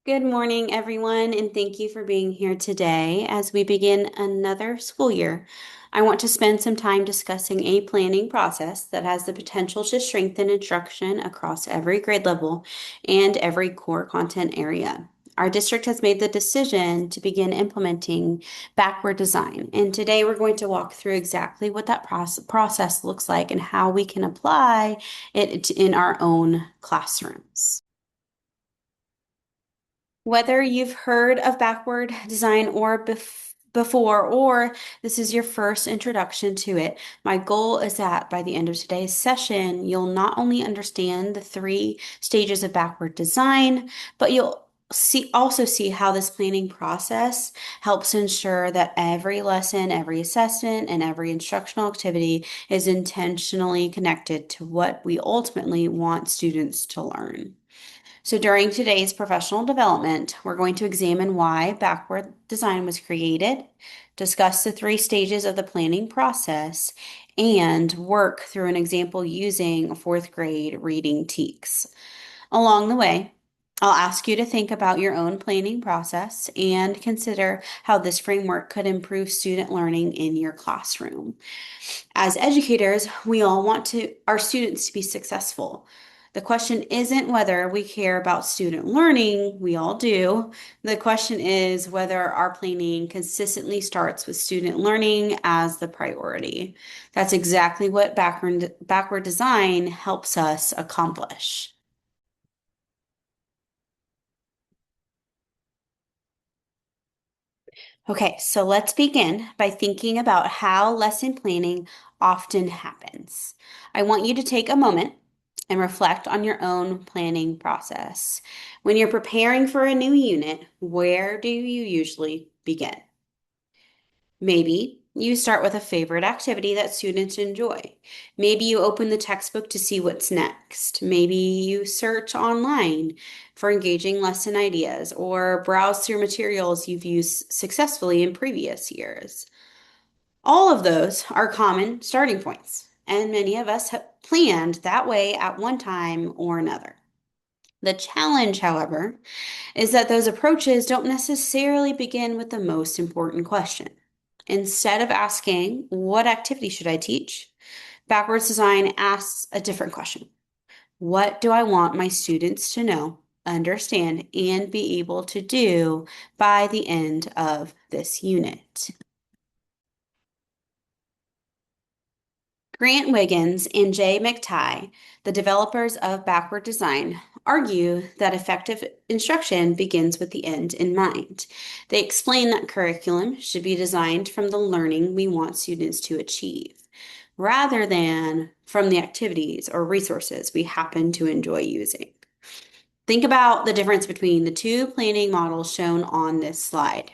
Good morning, everyone, and thank you for being here today as we begin another school year. I want to spend some time discussing a planning process that has the potential to strengthen instruction across every grade level and every core content area. Our district has made the decision to begin implementing backward design, and today we're going to walk through exactly what that process looks like and how we can apply it in our own classrooms. Whether you've heard of backward design or before, or this is your first introduction to it, my goal is that by the end of today's session, you'll not only understand the three stages of backward design, but you'll also see how this planning process helps ensure that every lesson, every assessment, and every instructional activity is intentionally connected to what we ultimately want students to learn. So during today's professional development, we're going to examine why backward design was created, discuss the three stages of the planning process, and work through an example using fourth grade reading TEKS. Along the way, I'll ask you to think about your own planning process and consider how this framework could improve student learning in your classroom. As educators, we all want our students to be successful. The question isn't whether we care about student learning, we all do. The question is whether our planning consistently starts with student learning as the priority. That's exactly what backward design helps us accomplish. Okay, so let's begin by thinking about how lesson planning often happens. I want you to take a moment and reflect on your own planning process. When you're preparing for a new unit, where do you usually begin? Maybe you start with a favorite activity that students enjoy. Maybe you open the textbook to see what's next. Maybe you search online for engaging lesson ideas or browse through materials you've used successfully in previous years. All of those are common starting points, and many of us have planned that way at one time or another. The challenge, however, is that those approaches don't necessarily begin with the most important question. Instead of asking, what activity should I teach? Backwards design asks a different question. What do I want my students to know, understand, and be able to do by the end of this unit? Grant Wiggins and Jay McTighe, the developers of backward design, argue that effective instruction begins with the end in mind. They explain that curriculum should be designed from the learning we want students to achieve, rather than from the activities or resources we happen to enjoy using. Think about the difference between the two planning models shown on this slide.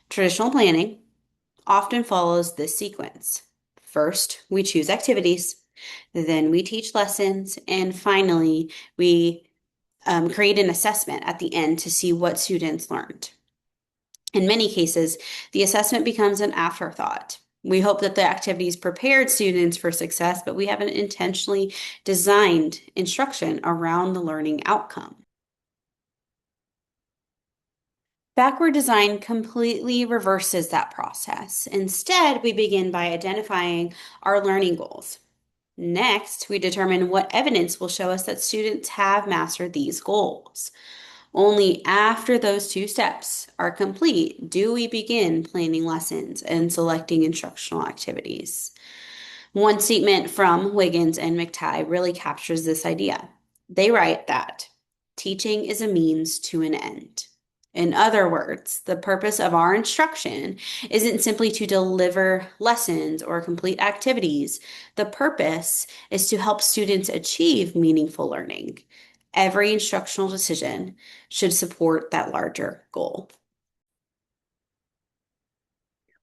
Traditional planning often follows this sequence. First, we choose activities, then we teach lessons, and finally, we create an assessment at the end to see what students learned. In many cases, the assessment becomes an afterthought. We hope that the activities prepared students for success, but we haven't intentionally designed instruction around the learning outcome. Backward design completely reverses that process. Instead, we begin by identifying our learning goals. Next, we determine what evidence will show us that students have mastered these goals. Only after those two steps are complete do we begin planning lessons and selecting instructional activities. One statement from Wiggins and McTighe really captures this idea. They write that teaching is a means to an end. In other words, the purpose of our instruction isn't simply to deliver lessons or complete activities. The purpose is to help students achieve meaningful learning. Every instructional decision should support that larger goal.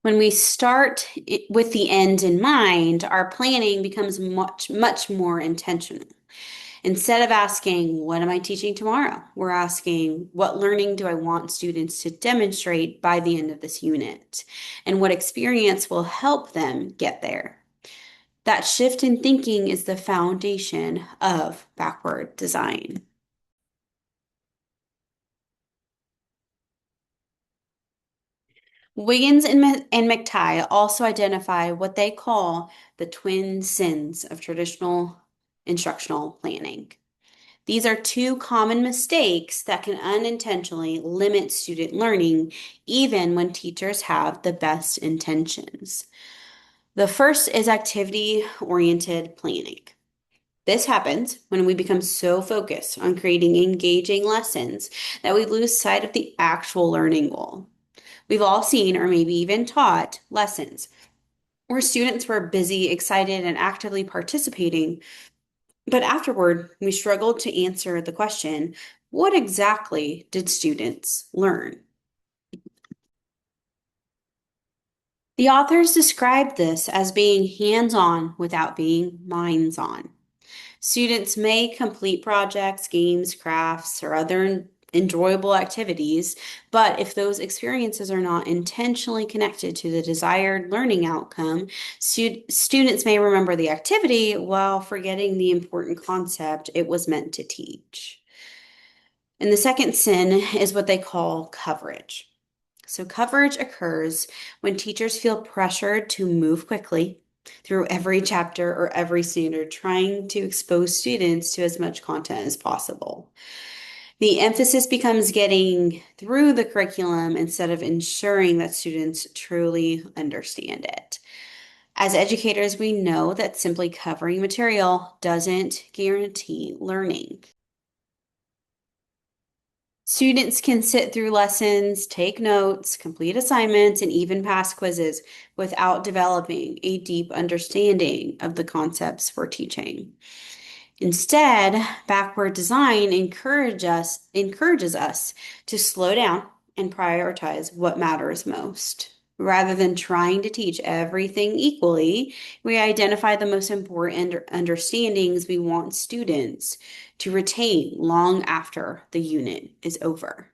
When we start with the end in mind, our planning becomes much more intentional. Instead of asking, what am I teaching tomorrow? We're asking, what learning do I want students to demonstrate by the end of this unit? And what experience will help them get there? That shift in thinking is the foundation of backward design. Wiggins and McTighe also identify what they call the twin sins of traditional instructional planning. These are two common mistakes that can unintentionally limit student learning, even when teachers have the best intentions. The first is activity-oriented planning. This happens when we become so focused on creating engaging lessons that we lose sight of the actual learning goal. We've all seen or maybe even taught lessons where students were busy, excited, and actively participating, but afterward, we struggled to answer the question, what exactly did students learn? The authors described this as being hands-on without being minds-on. Students may complete projects, games, crafts, or other enjoyable activities, but if those experiences are not intentionally connected to the desired learning outcome, students may remember the activity while forgetting the important concept it was meant to teach. And the second sin is what they call coverage. So, coverage occurs when teachers feel pressured to move quickly through every chapter or every standard, trying to expose students to as much content as possible. The emphasis becomes getting through the curriculum instead of ensuring that students truly understand it. As educators, we know that simply covering material doesn't guarantee learning. Students can sit through lessons, take notes, complete assignments, and even pass quizzes without developing a deep understanding of the concepts we're teaching. Instead, backward design encourages us to slow down and prioritize what matters most. Rather than trying to teach everything equally, we identify the most important understandings we want students to retain long after the unit is over.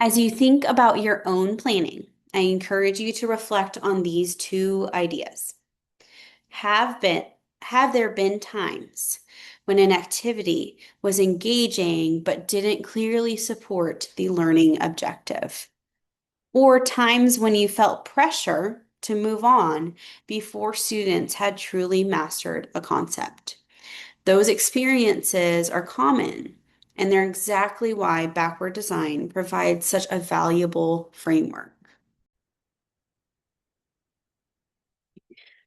As you think about your own planning, I encourage you to reflect on these two ideas. Have been have there been times when an activity was engaging but didn't clearly support the learning objective? Or times when you felt pressure to move on before students had truly mastered a concept? Those experiences are common, and they're exactly why backward design provides such a valuable framework.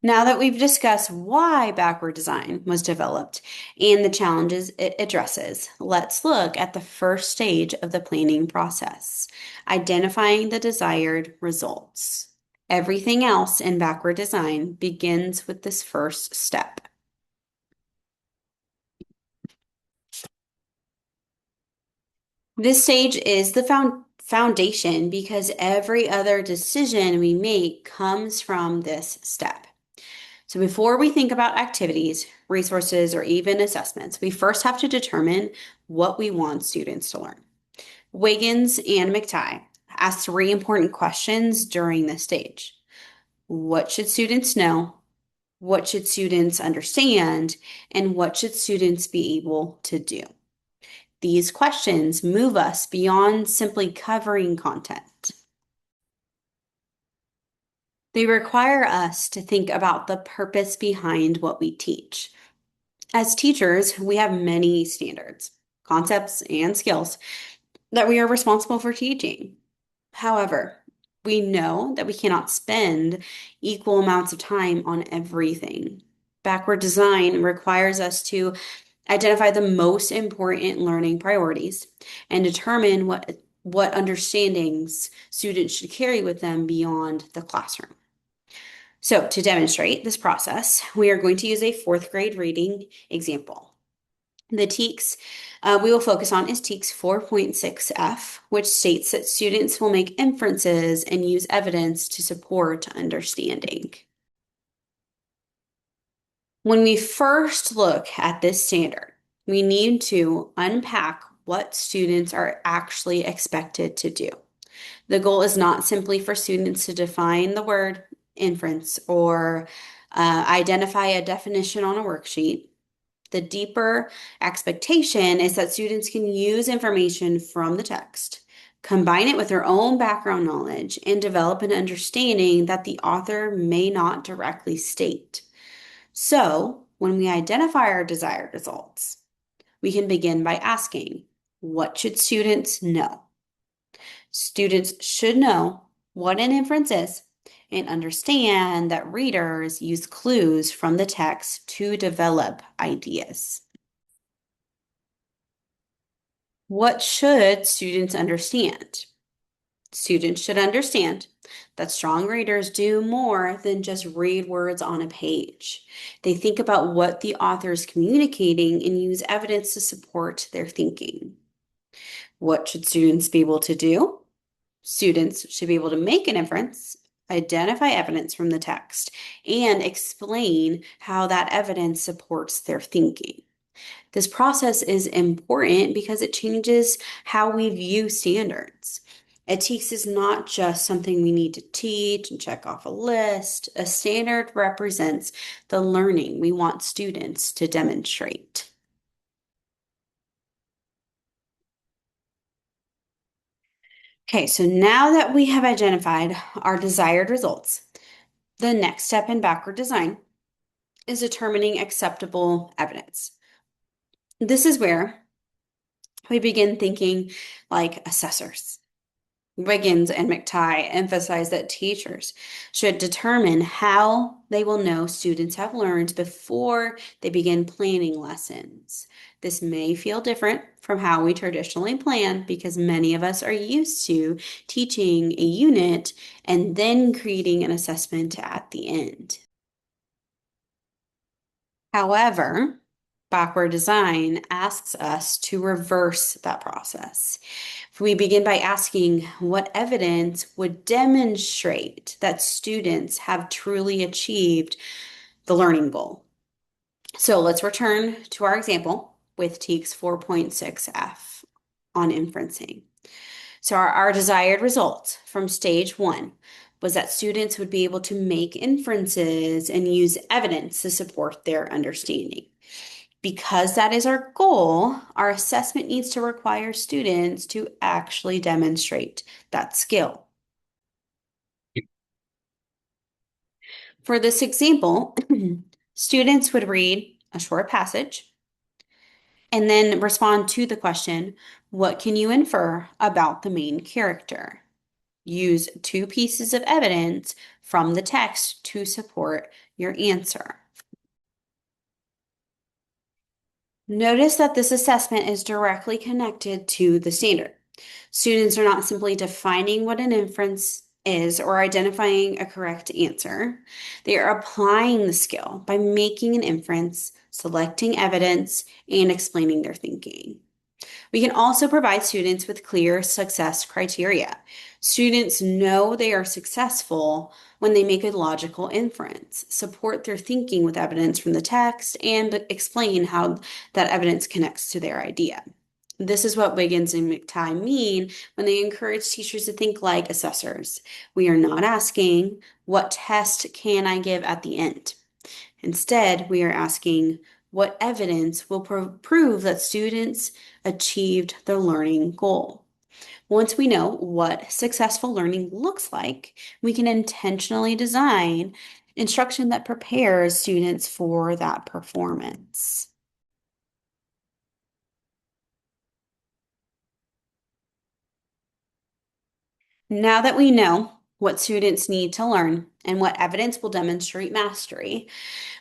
Now that we've discussed why backward design was developed and the challenges it addresses, let's look at the first stage of the planning process, identifying the desired results. Everything else in backward design begins with this first step. This stage is the foundation because every other decision we make comes from this step. So before we think about activities, resources, or even assessments, we first have to determine what we want students to learn. Wiggins and McTighe asked three important questions during this stage. What should students know? What should students understand? And what should students be able to do? These questions move us beyond simply covering content. They require us to think about the purpose behind what we teach. As teachers, we have many standards, concepts, and skills that we are responsible for teaching. However, we know that we cannot spend equal amounts of time on everything. Backward design requires us to identify the most important learning priorities and determine what understandings students should carry with them beyond the classroom. So, to demonstrate this process, we are going to use a fourth grade reading example. The TEKS we will focus on is TEKS 4.6F, which states that students will make inferences and use evidence to support understanding. When we first look at this standard, we need to unpack what students are actually expected to do. The goal is not simply for students to define the word inference or identify a definition on a worksheet. The deeper expectation is that students can use information from the text, Combine it with their own background knowledge and develop an understanding that the author may not directly state. So, when we identify our desired results, we can begin by asking, what should students know? Students should know what an inference is and understand that readers use clues from the text to develop ideas. What should students understand? Students should understand that strong readers do more than just read words on a page. They think about what the author is communicating and use evidence to support their thinking. What should students be able to do? Students should be able to make an inference, identify evidence from the text, and explain how that evidence supports their thinking. This process is important because it changes how we view standards. Ethics is not just something we need to teach and check off a list. A standard represents the learning we want students to demonstrate. Okay, so now that we have identified our desired results, the next step in backward design is determining acceptable evidence. This is where we begin thinking like assessors. Wiggins and McTighe emphasize that teachers should determine how they will know students have learned before they begin planning lessons. This may feel different from how we traditionally plan because many of us are used to teaching a unit and then creating an assessment at the end. However, backward design asks us to reverse that process. We begin by asking what evidence would demonstrate that students have truly achieved the learning goal. So let's return to our example with TEKS 4.6F on inferencing. So our desired result from stage one was that students would be able to make inferences and use evidence to support their understanding. Because that is our goal, our assessment needs to require students to actually demonstrate that skill. For this example, students would read a short passage and then respond to the question, what can you infer about the main character? Use two pieces of evidence from the text to support your answer. Notice that this assessment is directly connected to the standard. Students are not simply defining what an inference is or identifying a correct answer. They are applying the skill by making an inference, selecting evidence, and explaining their thinking. We can also provide students with clear success criteria. Students know they are successful when they make a logical inference, support their thinking with evidence from the text, and explain how that evidence connects to their idea. This is what Wiggins and McTighe mean when they encourage teachers to think like assessors. We are not asking, what test can I give at the end? Instead, we are asking, what evidence will prove that students achieved the learning goal? Once we know what successful learning looks like, we can intentionally design instruction that prepares students for that performance. Now that we know what students need to learn and what evidence will demonstrate mastery,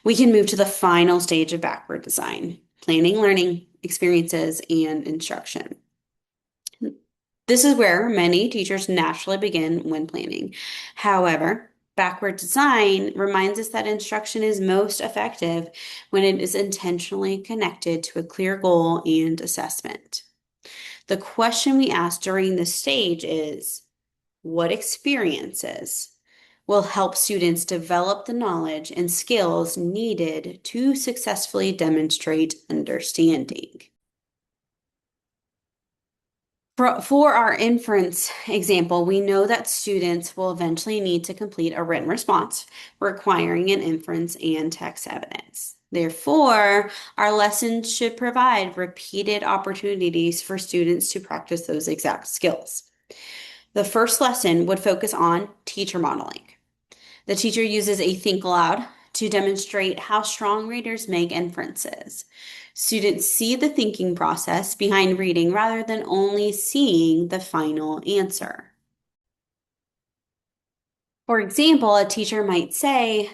we can move to the final stage of backward design, planning learning, experiences, and instruction. This is where many teachers naturally begin when planning. However, backward design reminds us that instruction is most effective when it is intentionally connected to a clear goal and assessment. The question we ask during this stage is, what experiences will help students develop the knowledge and skills needed to successfully demonstrate understanding? For our inference example, we know that students will eventually need to complete a written response requiring an inference and text evidence. Therefore, our lessons should provide repeated opportunities for students to practice those exact skills. The first lesson would focus on teacher modeling. The teacher uses a think aloud to demonstrate how strong readers make inferences. Students see the thinking process behind reading rather than only seeing the final answer. For example, a teacher might say,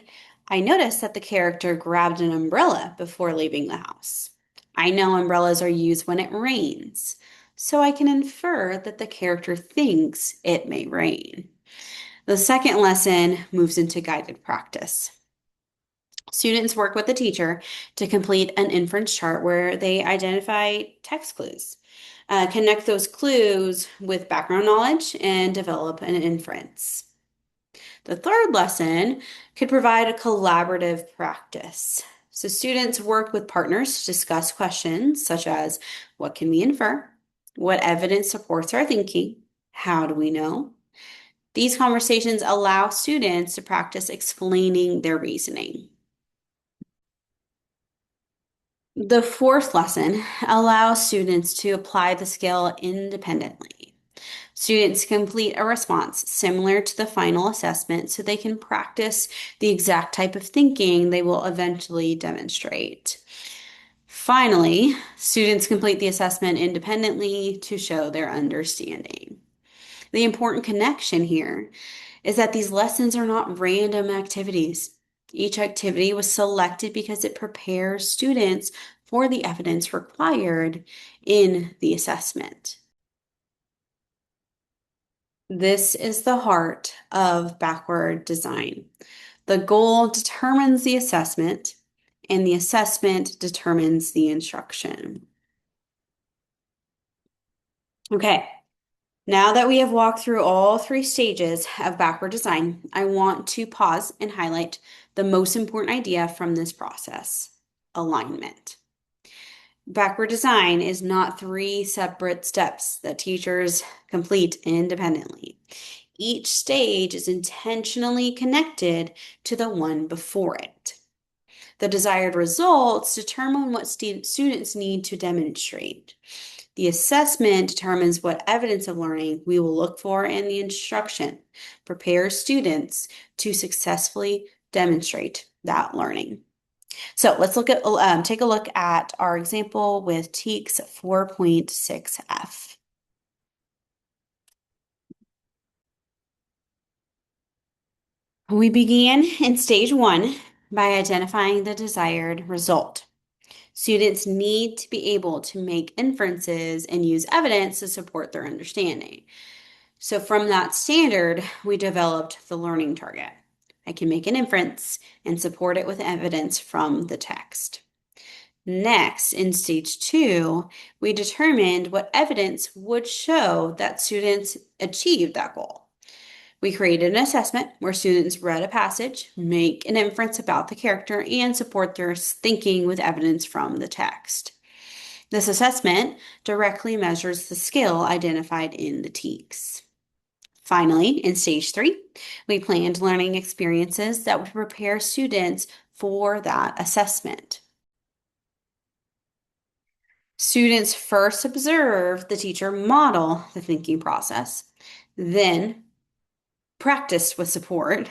I noticed that the character grabbed an umbrella before leaving the house. I know umbrellas are used when it rains, so I can infer that the character thinks it may rain. The second lesson moves into guided practice. Students work with the teacher to complete an inference chart where they identify text clues, connect those clues with background knowledge, and develop an inference. The third lesson could provide a collaborative practice. So students work with partners to discuss questions such as what can we infer? What evidence supports our thinking? How do we know? These conversations allow students to practice explaining their reasoning. The fourth lesson allows students to apply the skill independently. Students complete a response similar to the final assessment so they can practice the exact type of thinking they will eventually demonstrate. Finally, students complete the assessment independently to show their understanding. The important connection here is that these lessons are not random activities. Each activity was selected because it prepares students for the evidence required in the assessment. This is the heart of backward design. The goal determines the assessment, and the assessment determines the instruction. Okay, now that we have walked through all three stages of backward design, I want to pause and highlight the most important idea from this process: alignment. Backward design is not three separate steps that teachers complete independently. Each stage is intentionally connected to the one before it. The desired results determine what students need to demonstrate. The assessment determines what evidence of learning we will look for, and the instruction prepares students to successfully demonstrate that learning. So let's take a look at our example with TEKS 4.6F. We began in stage one by identifying the desired result. Students need to be able to make inferences and use evidence to support their understanding. So from that standard, we developed the learning target. I can make an inference and support it with evidence from the text. Next, in stage two, we determined what evidence would show that students achieved that goal. We created an assessment where students read a passage, make an inference about the character, and support their thinking with evidence from the text. This assessment directly measures the skill identified in the TEKS. Finally, in stage three, we planned learning experiences that would prepare students for that assessment. Students first observe the teacher model the thinking process, then practiced with support,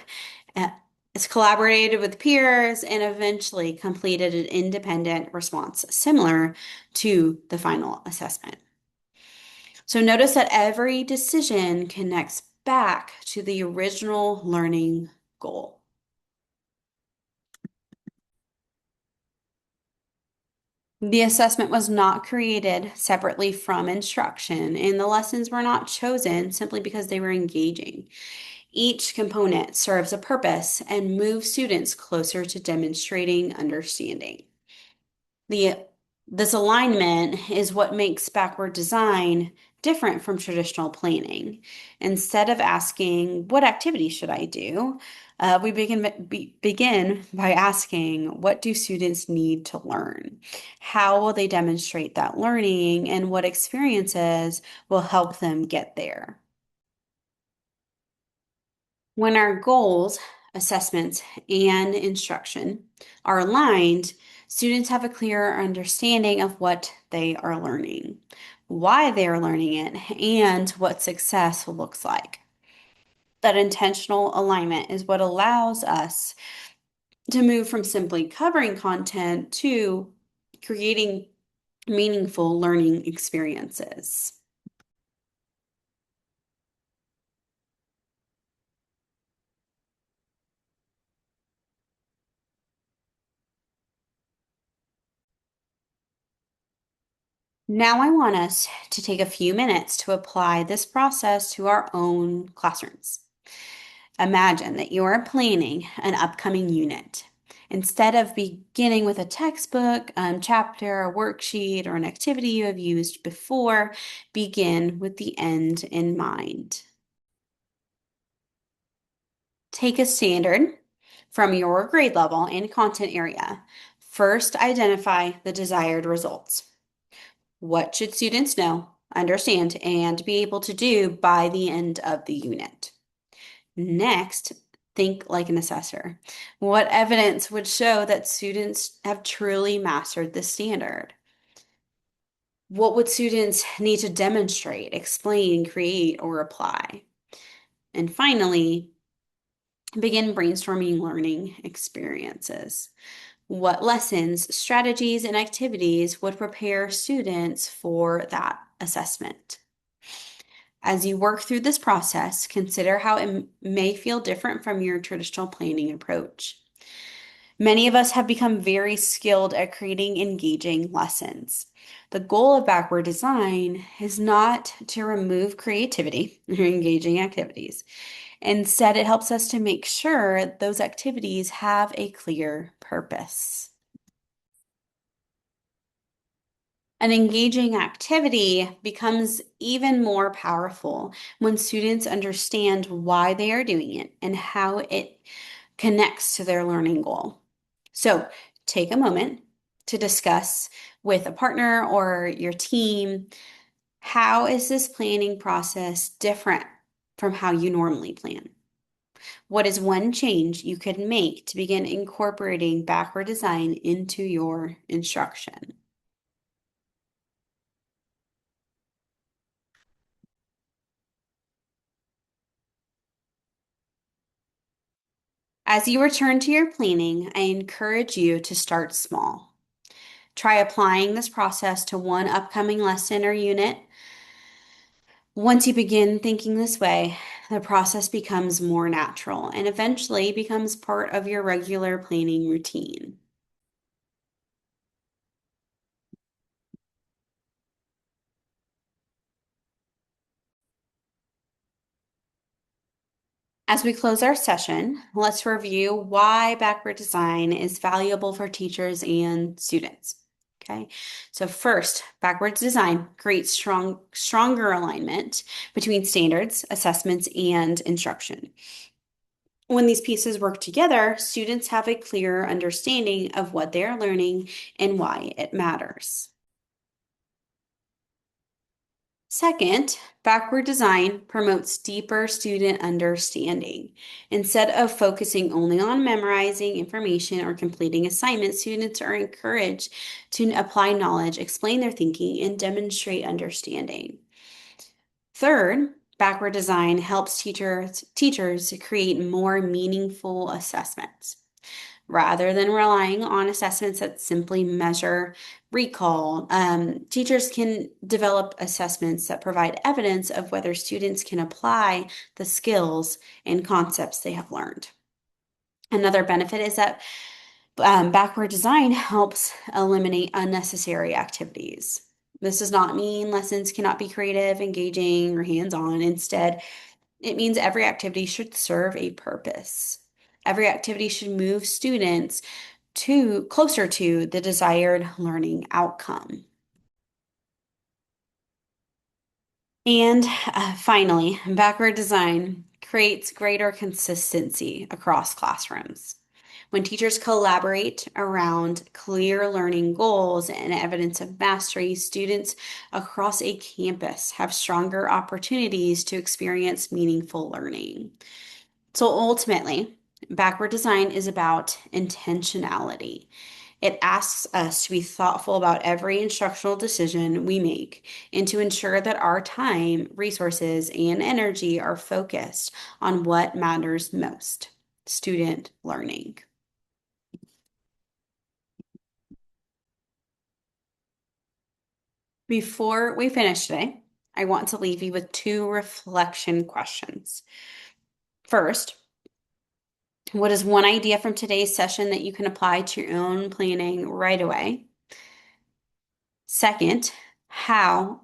uh, is collaborated with peers, and eventually completed an independent response similar to the final assessment. So notice that every decision connects back to the original learning goal. The assessment was not created separately from instruction, and the lessons were not chosen simply because they were engaging. Each component serves a purpose and moves students closer to demonstrating understanding. This alignment is what makes backward design different from traditional planning. Instead of asking, what activity should I do? We begin by asking, what do students need to learn? How will they demonstrate that learning, and what experiences will help them get there? When our goals, assessments, and instruction are aligned, students have a clearer understanding of what they are learning. why they're learning it, and what success looks like. That intentional alignment is what allows us to move from simply covering content to creating meaningful learning experiences. Now, I want us to take a few minutes to apply this process to our own classrooms. Imagine that you are planning an upcoming unit. Instead of beginning with a textbook, chapter, a worksheet, or an activity you have used before, begin with the end in mind. Take a standard from your grade level and content area. First, identify the desired results. What should students know, understand, and be able to do by the end of the unit? Next, think like an assessor. What evidence would show that students have truly mastered the standard? What would students need to demonstrate, explain, create, or apply? And finally, begin brainstorming learning experiences. What lessons, strategies, and activities would prepare students for that assessment? As you work through this process, consider how it may feel different from your traditional planning approach. Many of us have become very skilled at creating engaging lessons. The goal of backward design is not to remove creativity or engaging activities. Instead, it helps us to make sure those activities have a clear purpose. An engaging activity becomes even more powerful when students understand why they are doing it and how it connects to their learning goal. So take a moment to discuss with a partner or your team, how is this planning process different from how you normally plan? What is one change you could make to begin incorporating backward design into your instruction? As you return to your planning, I encourage you to start small. Try applying this process to one upcoming lesson or unit. Once you begin thinking this way, the process becomes more natural and eventually becomes part of your regular planning routine. As we close our session, let's review why backward design is valuable for teachers and students. Okay, so first, backwards design creates stronger alignment between standards, assessments, and instruction. When these pieces work together, students have a clearer understanding of what they are learning and why it matters. Second, backward design promotes deeper student understanding. Instead of focusing only on memorizing information or completing assignments, students are encouraged to apply knowledge, explain their thinking, and demonstrate understanding. Third, backward design helps teachers to create more meaningful assessments. Rather than relying on assessments that simply measure recall, teachers can develop assessments that provide evidence of whether students can apply the skills and concepts they have learned. Another benefit is that backward design helps eliminate unnecessary activities. This does not mean lessons cannot be creative, engaging, or hands-on. Instead, it means every activity should serve a purpose. Every activity should move students to closer to the desired learning outcome. And finally, backward design creates greater consistency across classrooms. When teachers collaborate around clear learning goals and evidence of mastery, students across a campus have stronger opportunities to experience meaningful learning. So ultimately, backward design is about intentionality. It asks us to be thoughtful about every instructional decision we make and to ensure that our time, resources, and energy are focused on what matters most, student learning. Before we finish today, I want to leave you with two reflection questions. First, what is one idea from today's session that you can apply to your own planning right away? Second, how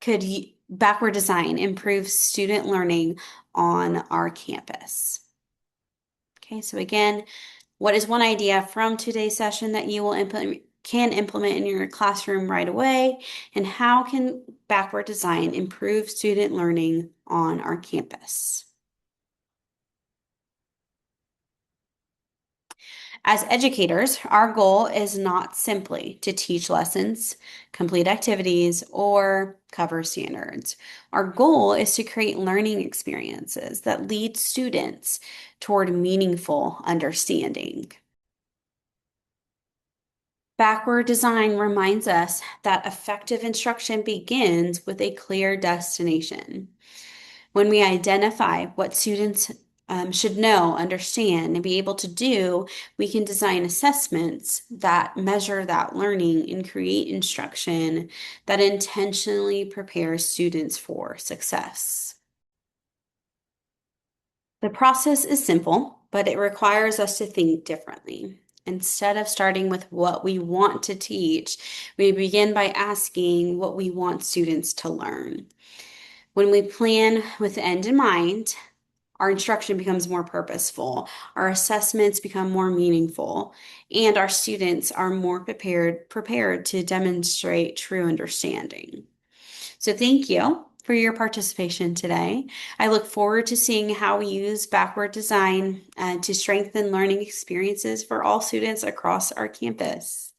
could backward design improve student learning on our campus? Okay, so again, what is one idea from today's session that you will can implement in your classroom right away? And how can backward design improve student learning on our campus? As educators, our goal is not simply to teach lessons, complete activities, or cover standards. Our goal is to create learning experiences that lead students toward meaningful understanding. Backward design reminds us that effective instruction begins with a clear destination. When we identify what students should know, understand, and be able to do, we can design assessments that measure that learning and create instruction that intentionally prepares students for success. The process is simple, but it requires us to think differently. Instead of starting with what we want to teach, we begin by asking what we want students to learn. When we plan with the end in mind, our instruction becomes more purposeful, our assessments become more meaningful, and our students are more prepared to demonstrate true understanding. So thank you for your participation today. I look forward to seeing how we use backward design to strengthen learning experiences for all students across our campus.